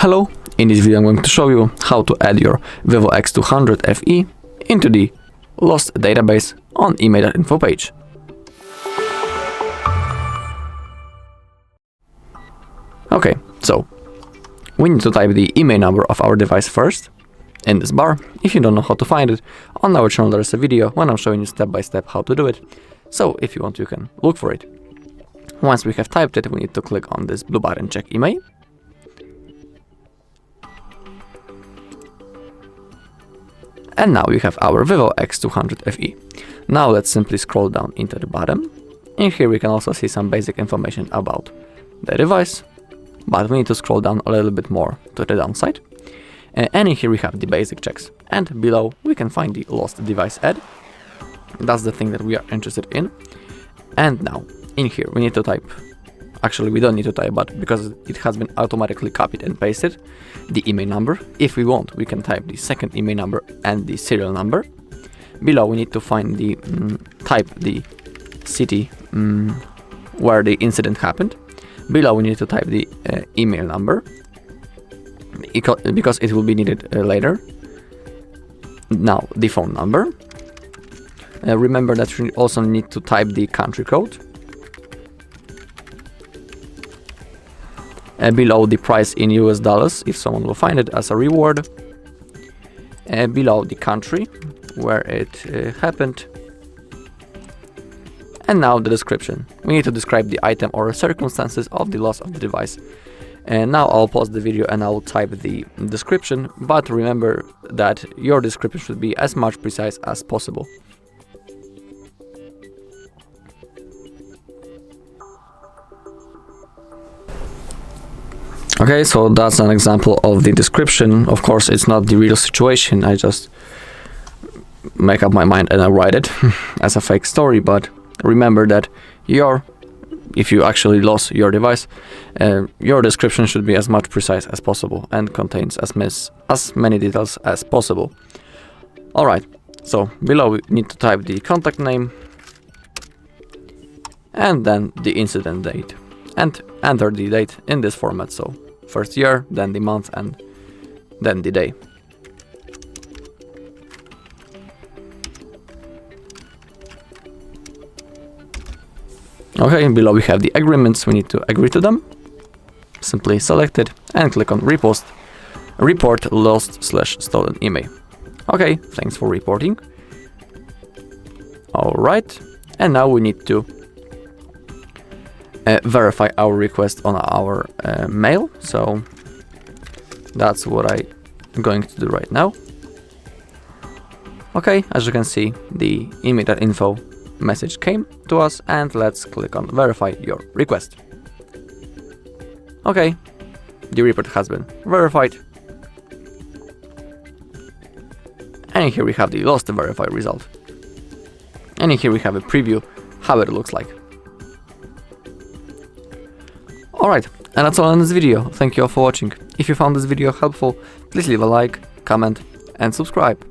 Hello, in this video I'm going to show you how to add your VIVO X200 FE into the lost database on IMEI.info page. Okay, so we need to type the IMEI number of our device first in this bar. If you don't know how to find it, on our channel there is a video when I'm showing you step by step how to do it. So if you want, you can look for it. Once we have typed it, we need to click on this blue button, check IMEI. And now we have our VIVO X200 FE. Now let's simply scroll down into the bottom. And here we can also see some basic information about the device, but we need to scroll down a little bit more to the downside. And in here we have the basic checks. And below we can find the lost device add. That's the thing that we are interested in. And now in here we need to type, actually we don't need to type, but because it has been automatically copied and pasted, the IMEI number. If we want, we can type the second IMEI number and the serial number. Below we need to find the, type the city where the incident happened. Below we need to type the email number, because it will be needed later. Now the phone number. Remember that you also need to type the country code. Below the price in US dollars, if someone will find it as a reward. Below the country where it happened. And now the description. We need to describe the item or circumstances of the loss of the device. And now I'll pause the video and I'll type the description, but remember that your description should be as much precise as possible. Okay, so that's an example of the description. Of course, it's not the real situation. I just make up my mind and I write it as a fake story. But remember that if you actually lost your device, your description should be as much precise as possible and contains as many details as possible. All right, so below we need to type the contact name and then the incident date and enter the date in this format. So first year, then the month, and then the day. Okay, below we have the agreements. We need to agree to them. Simply select it and click on report lost/stolen IMEI. Okay, thanks for reporting. All right, and now we need to verify our request on our mail. So that's what I'm going to do right now. Okay, as you can see, the IMEI.info message came to us, and let's click on verify your request. Okay, the report has been verified. And here we have the lost verify result. And here we have a preview how it looks like. Alright, and that's all in this video. Thank you all for watching. If you found this video helpful, please leave a like, comment and subscribe.